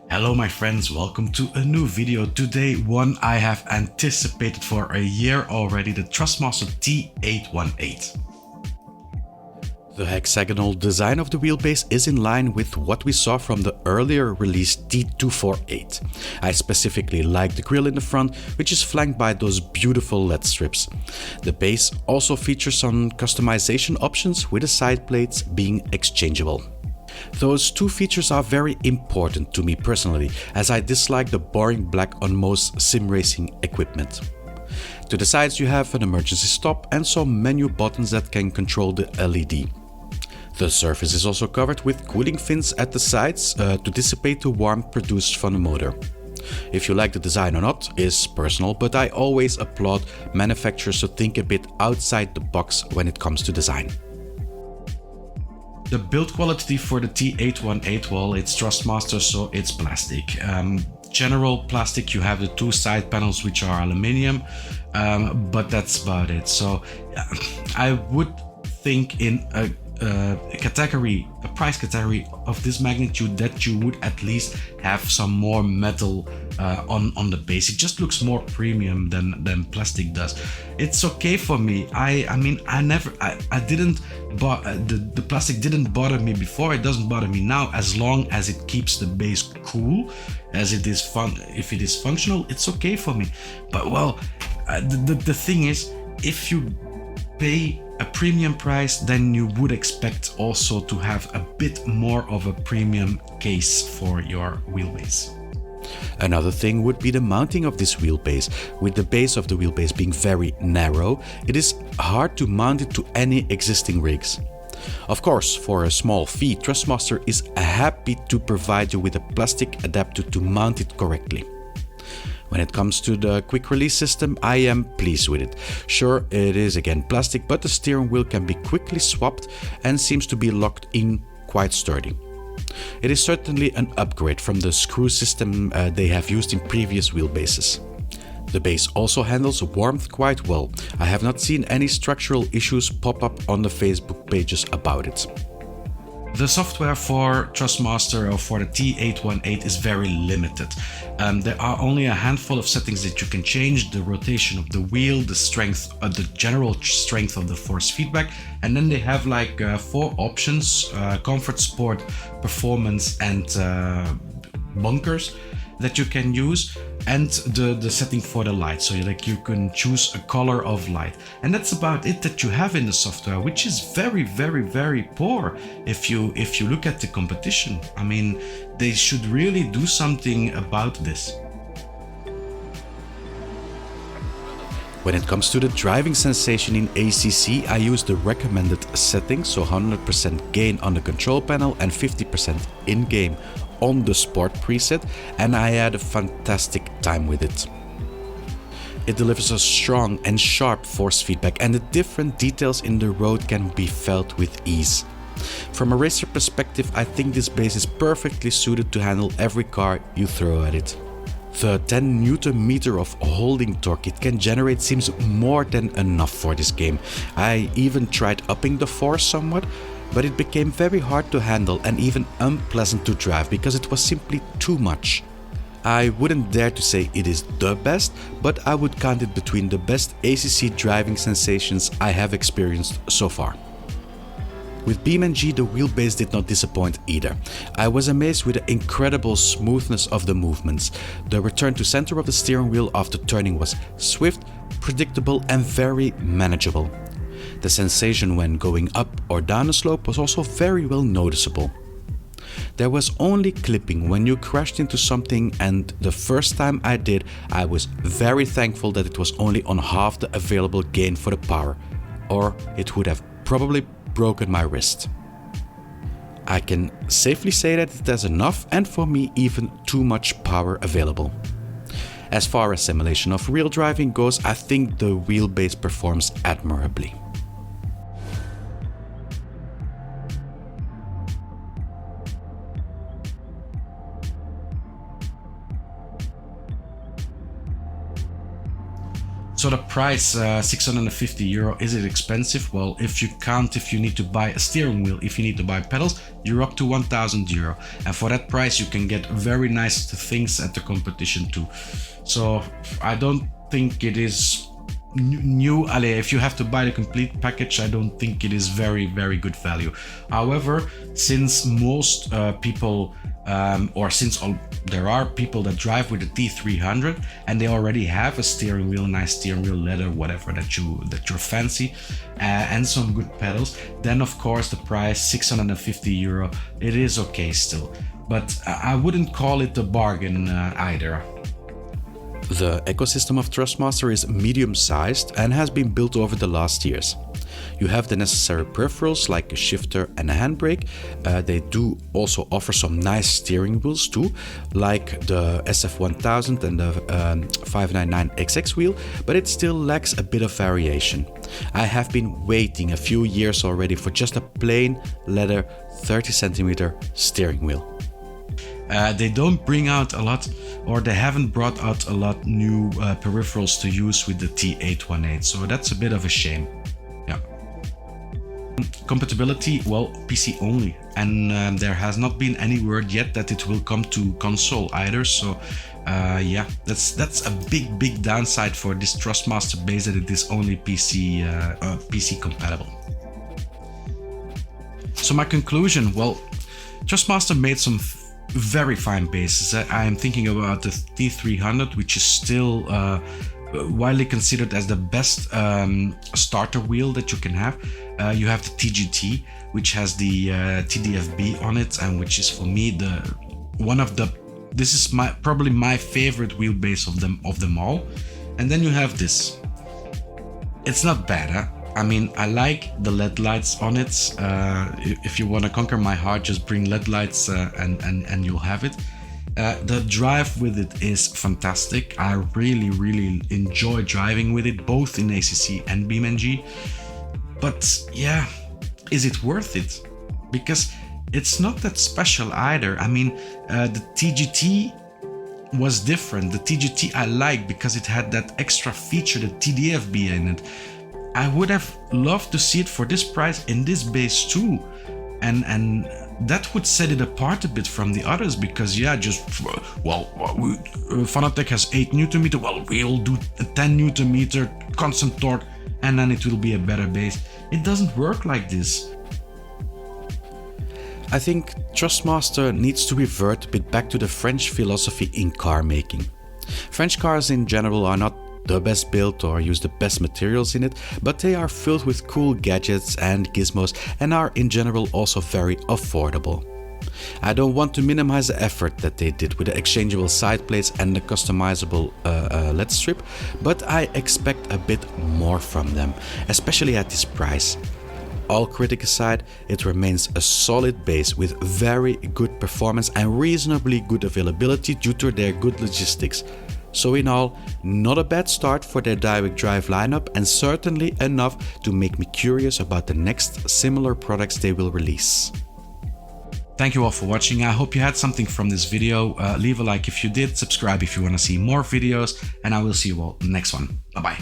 Hello my friends, welcome to a new video. Today one I have anticipated for a year already, the Thrustmaster T818. The hexagonal design of the wheelbase is in line with what we saw from the earlier released T248. I specifically like the grille in the front, which is flanked by those beautiful LED strips. The base also features some customization options, with the side plates being exchangeable. Those two features are very important to me personally, as I dislike the boring black on most sim racing equipment. To the sides you have an emergency stop and some menu buttons that can control the LED. The surface is also covered with cooling fins at the sides to dissipate the warmth produced from the motor. If you like the design or not is personal, but I always applaud manufacturers to think a bit outside the box when it comes to design. The build quality for the T818, well, it's Thrustmaster, so it's plastic. General plastic, you have the two side panels which are aluminium, but that's about it. So I would think in a price category of this magnitude that you would at least have some more metal on the base. It just looks more premium than plastic does. It's okay for me. I mean I didn't the plastic didn't bother me before. It doesn't bother me now, as long as it keeps the base cool, as it is if it is functional, it's okay for me. But well, the thing is, if you pay a premium price, then you would expect also to have a bit more of a premium case for your wheelbase. Another thing would be the mounting of this wheelbase. With the base of the wheelbase being very narrow, it is hard to mount it to any existing rigs. Of course, for a small fee, Thrustmaster is happy to provide you with a plastic adapter to mount it correctly. When it comes to the quick release system, I am pleased with it. Sure, it is again plastic, but the steering wheel can be quickly swapped and seems to be locked in quite sturdy. It is certainly an upgrade from the screw system they have used in previous wheelbases. The base also handles warmth quite well. I have not seen any structural issues pop up on the Facebook pages about it. The software for Thrustmaster or for the T818 is very limited. There are only a handful of settings that you can change: the rotation of the wheel, the strength, the general strength of the force feedback, and then they have like 4 options: comfort, sport, performance, and bunkers that you can use, and the setting for the light. So like you can choose a color of light, and that's about it that you have in the software, which is very poor if you look at the competition. I mean, they should really do something about this. When it comes to the driving sensation in ACC, I use the recommended settings, so 100% gain on the control panel and 50% in-game on the sport preset, and I had a fantastic time with it. It delivers a strong and sharp force feedback, and the different details in the road can be felt with ease. From a racer perspective, I think this base is perfectly suited to handle every car you throw at it. The 10 Nm of holding torque it can generate seems more than enough for this game. I even tried upping the force somewhat, but it became very hard to handle and even unpleasant to drive because it was simply too much. I wouldn't dare to say it is the best, but I would count it between the best ACC driving sensations I have experienced so far. With BeamNG, the wheelbase did not disappoint either. I was amazed with the incredible smoothness of the movements. The return to center of the steering wheel after turning was swift, predictable, and very manageable. The sensation when going up or down a slope was also very well noticeable. There was only clipping when you crashed into something, and the first time I did, I was very thankful that it was only on half the available gain for the power, or it would have probably broken my wrist. I can safely say that it has enough, and for me even too much power available. As far as simulation of real driving goes, I think the wheelbase performs admirably. So So the price, €650, is it expensive? Well, if you need to buy a steering wheel, if you need to buy pedals, you're up to €1,000. And for that price, you can get very nice things at the competition too. So I don't think it is new. If you have to buy the complete package, I don't think it is very good value. However, since most people there are people that drive with the T300 and they already have a steering wheel, nice steering wheel, leather, whatever that you're fancy, and some good pedals, then of course the price €650, it is okay still, but I wouldn't call it a bargain either. The ecosystem of Thrustmaster is medium-sized and has been built over the last years. You have the necessary peripherals like a shifter and a handbrake. They do also offer some nice steering wheels too, like the SF1000 and the 599XX wheel, but it still lacks a bit of variation. I have been waiting a few years already for just a plain leather 30cm steering wheel. They don't bring out a lot, or they haven't brought out a lot new peripherals to use with the T818, so that's a bit of a shame. Yeah. Compatibility, well, PC only, and there has not been any word yet that it will come to console either, so yeah, that's a big downside for this Thrustmaster base, that it is only PC compatible. So my conclusion, well, Thrustmaster made some very fine bases. I am thinking about the T300, which is still widely considered as the best starter wheel that you can have. You have the TGT, which has the TDFB on it, and which is for me this is probably my favorite wheelbase of them all. And then you have this. It's not bad, huh? I mean, I like the LED lights on it. If you want to conquer my heart, just bring LED lights and you'll have it. The drive with it is fantastic. I really enjoy driving with it, both in ACC and BeamNG. But yeah, is it worth it? Because it's not that special either. I mean, the TGT was different. The TGT I like because it had that extra feature, the TDFB in it. I would have loved to see it for this price in this base too, and that would set it apart a bit from the others, because yeah, Fanatec has 8 Nm, well, we'll do a 10 Nm constant torque and then it will be a better base. It doesn't work like this. I think Thrustmaster needs to revert a bit back to the French philosophy in car making. French cars in general are not the best built or use the best materials in it, but they are filled with cool gadgets and gizmos and are in general also very affordable. I don't want to minimize the effort that they did with the exchangeable side plates and the customizable LED strip, but I expect a bit more from them, especially at this price. All critics aside, it remains a solid base with very good performance and reasonably good availability due to their good logistics. So in all, not a bad start for their direct drive lineup, and certainly enough to make me curious about the next similar products they will release. Thank you all for watching. I hope you had something from this video. Leave a like if you did, subscribe if you want to see more videos, and I will see you all in the next one. Bye bye.